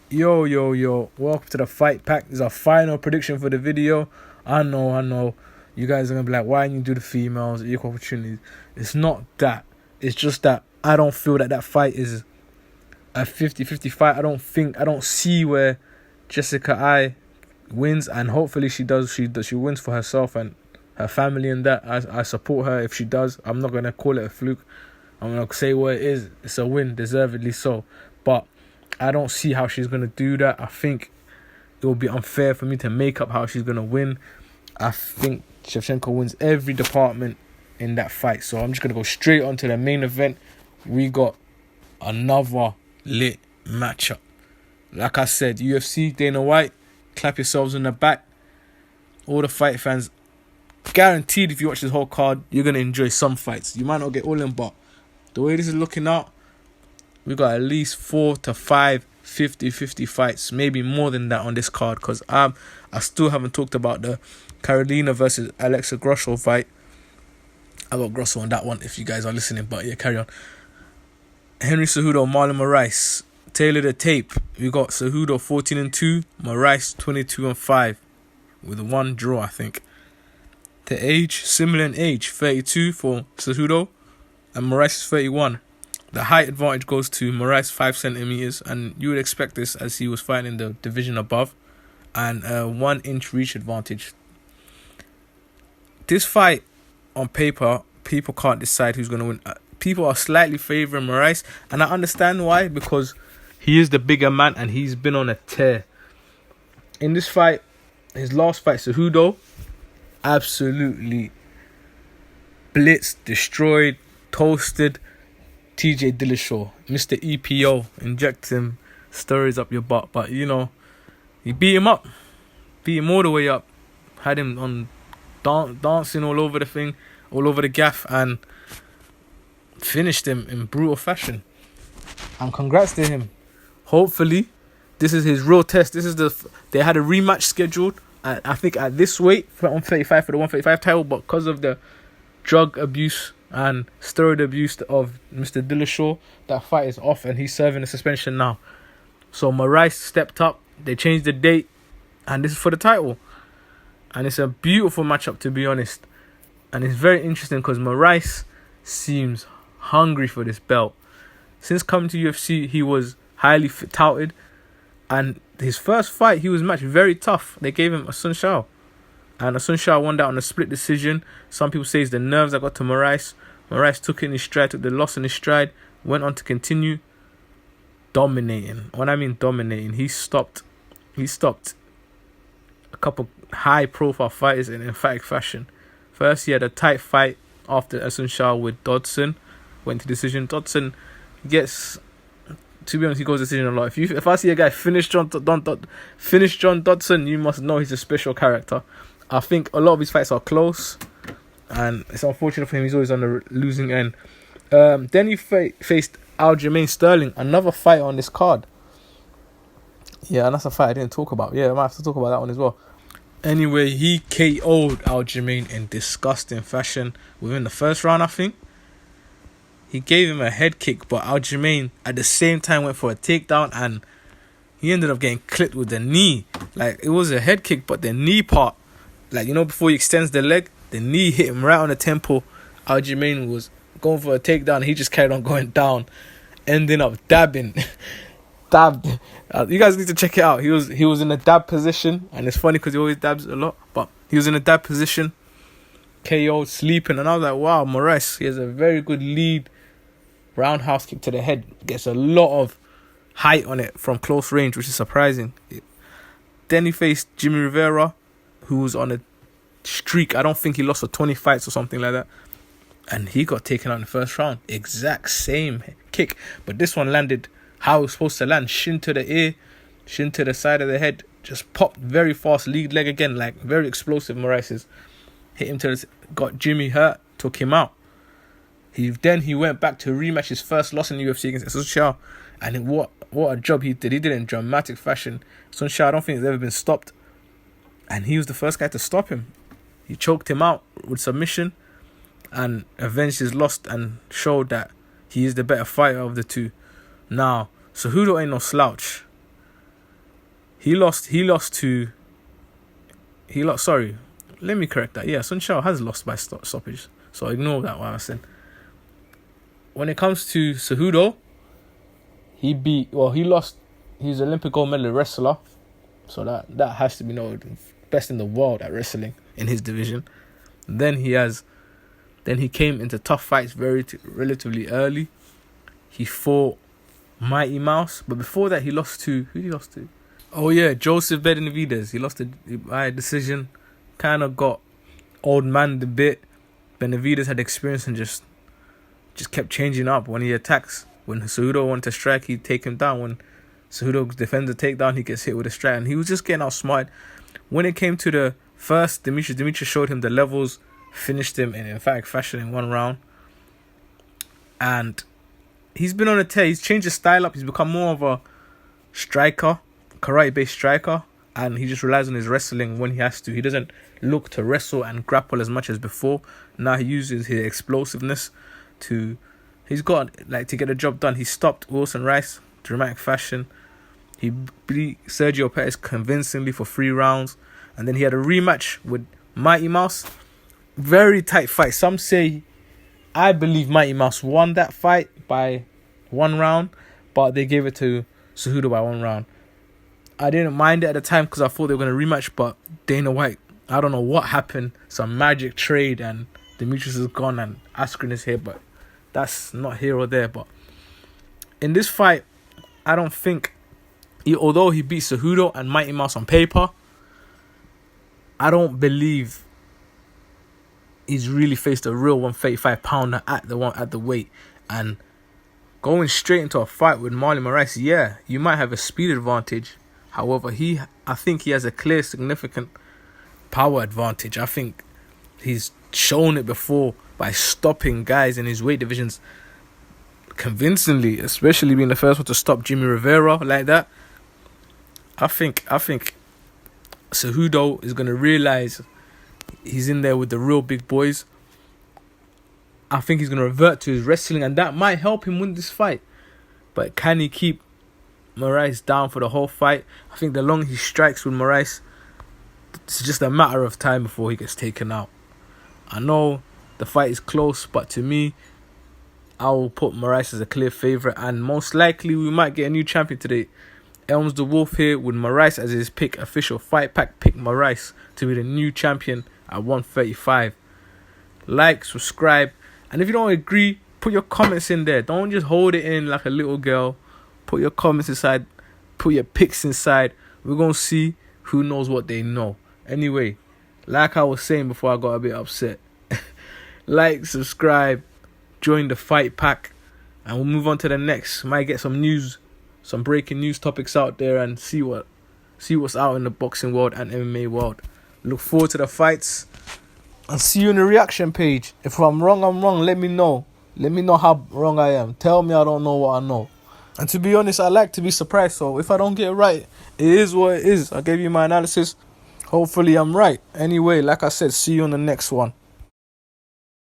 Yo, welcome to the fight pack. This is our final prediction for the video. I know. You guys are gonna be like, why didn't you do the females, equal opportunities? It's not that. It's just that I don't feel that fight is a 50-50 fight. I don't see where Jessica I wins, and hopefully she does. She wins for herself and her family, and that I support her if she does. I'm not gonna call it a fluke. I'm gonna say what it is. It's a win, deservedly so. But I don't see how she's gonna do that. I think it will be unfair for me to make up how she's gonna win. I think Shevchenko wins every department in that fight. So I'm just gonna go straight on to the main event. We got another lit matchup. Like I said, UFC, Dana White, clap yourselves in the back. All the fight fans, guaranteed if you watch this whole card, you're gonna enjoy some fights. You might not get all in, but the way this is looking out, we got at least 4 to 5 50-50 fights, maybe more than that on this card, because I still haven't talked about the Carolina versus Alexa Grosso fight. I got Grosso on that one if you guys are listening, but yeah, carry on. Henry Cejudo, Marlon Moraes. Taylor the tape. We got Cejudo 14-2, Moraes 22-5, with one draw, I think. The age, similar in age, 32 for Cejudo, and Moraes is 31. The height advantage goes to Moraes 5 centimeters, and you would expect this as he was fighting in the division above, and a 1 inch reach advantage. This fight, on paper, people can't decide who's going to win. People are slightly favouring Moraes, and I understand why, because he is the bigger man and he's been on a tear. In this fight, his last fight, Cejudo, absolutely blitzed, destroyed, toasted TJ Dillashaw, Mr. EPO, inject him stories up your butt. But, you know, he beat him up. Beat him all the way up. Had him on dancing all over the thing, all over the gaff, and finished him in brutal fashion. And congrats to him. Hopefully, this is his real test. They had a rematch scheduled, I think, at this weight, for 135 for the 135 title, but because of the drug abuse and steroid abuse of Mr. Dillashaw, that fight is off and he's serving a suspension now. So Moraes stepped up, they changed the date, and this is for the title. And it's a beautiful matchup, to be honest. And it's very interesting because Moraes seems hungry for this belt. Since coming to UFC, he was highly touted, and his first fight, he was matched very tough. They gave him a Sun Shao, and a Sun Shao won that on a split decision. Some people say it's the nerves that got to Moraes. Moraes took it in his stride, took the loss in his stride, went on to continue dominating. When I mean dominating, he stopped a couple high-profile fighters in emphatic fashion. First, he had a tight fight after a Sun Shao with Dodson, went to decision. Dodson gets, to be honest, he goes decision a lot. If I see a guy finish John Dodson, you must know he's a special character. I think a lot of his fights are close, and it's unfortunate for him. He's always on the losing end. Then he faced Aljamain Sterling, another fight on this card. Yeah, and that's a fight I didn't talk about. Yeah, I might have to talk about that one as well. Anyway, he KO'd Aljamain in disgusting fashion within the first round, I think. He gave him a head kick, but Aljamain at the same time went for a takedown, and he ended up getting clipped with the knee. Like, it was a head kick, but the knee part, like, you know, before he extends the leg, the knee hit him right on the temple. Aljamain was going for a takedown, and he just carried on going down, ending up dabbing. Dabbed. You guys need to check it out. He was in a dab position, and it's funny because he always dabs a lot, but he was in a dab position, KO'd, sleeping, and I was like, wow, Moraes, he has a very good lead roundhouse kick to the head, gets a lot of height on it from close range, which is surprising. Then he faced Jimmy Rivera, who was on a streak. I don't think he lost for 20 fights or something like that, and he got taken out in the first round. Exact same kick, but this one landed how it was supposed to land. Shin to the ear, shin to the side of the head, just popped very fast, lead leg again, like very explosive. Moraes hit him got Jimmy hurt, took him out. He went back to rematch his first loss in the UFC against Sun Shao, and what a job he did. He did it in dramatic fashion. Sun Shao, I don't think has ever been stopped, and he was the first guy to stop him. He choked him out with submission and avenged his loss and showed that he is the better fighter of the two. Now, Cejudo ain't no slouch. He lost. Sorry, let me correct that. Yeah, Sun Shao has lost by stoppage. So ignore that what I said. When it comes to Cejudo, he lost. He's an Olympic gold medal wrestler, so that has to be known. Best in the world at wrestling in his division. Then he came into tough fights relatively early. He fought Mighty Mouse, but before that he lost to, who did he lost to? Oh yeah, Joseph Benavidez. He lost by decision. Kind of got old man a bit. Benavidez had experience and just kept changing up when he attacks. When Cejudo wanted to strike, he'd take him down. When Cejudo defends the takedown, he gets hit with a strike, and he was just getting outsmarted. When it came to the first, Demetrius showed him the levels, finished him in emphatic fashion in 1 round. And he's been on a tear. He's changed his style up. He's become more of a striker, karate-based striker, and he just relies on his wrestling when he has to. He doesn't look to wrestle and grapple as much as before. Now he uses his explosiveness to get the job done. He stopped Wilson Rice, dramatic fashion. He beat Sergio Pettis convincingly for 3 rounds. And then he had a rematch with Mighty Mouse. Very tight fight. Some say, I believe Mighty Mouse won that fight by 1 round, but they gave it to Cejudo by 1 round. I didn't mind it at the time because I thought they were going to rematch, but Dana White, I don't know what happened. Some magic trade and Demetrius is gone and Askren is here, but that's not here or there. But in this fight, I don't think, although he beat Cejudo and Mighty Mouse on paper, I don't believe he's really faced a real 135 pounder at the weight. And going straight into a fight with Marlon Moraes, yeah, you might have a speed advantage. However, I think he has a clear, significant power advantage. I think he's shown it before by stopping guys in his weight divisions convincingly, especially being the first one to stop Jimmy Rivera like that. I think Cejudo is going to realize he's in there with the real big boys. I think he's going to revert to his wrestling, and that might help him win this fight. But can he keep Moraes down for the whole fight? I think the longer he strikes with Moraes, it's just a matter of time before he gets taken out. I know the fight is close, but to me, I will put Moraes as a clear favourite, and most likely we might get a new champion today. Elms the Wolf here with Moraes as his pick. Official Fight Pack pick Moraes to be the new champion at 135. Like, subscribe, and if you don't agree, put your comments in there. Don't just hold it in like a little girl. Put your comments inside. Put your picks inside. We're going to see who knows what they know. Anyway, like I was saying before I got a bit upset, like, subscribe, join the Fight Pack, and we'll move on to the next. Might get some news, some breaking news topics out there, and see what's out in the boxing world and MMA world. Look forward to the fights, and see you on the reaction page. If I'm wrong, I'm wrong. Let me know. Let me know how wrong I am. Tell me I don't know what I know. And to be honest, I like to be surprised. So if I don't get it right, it is what it is. I gave you my analysis. Hopefully I'm right. Anyway, like I said, see you on the next one.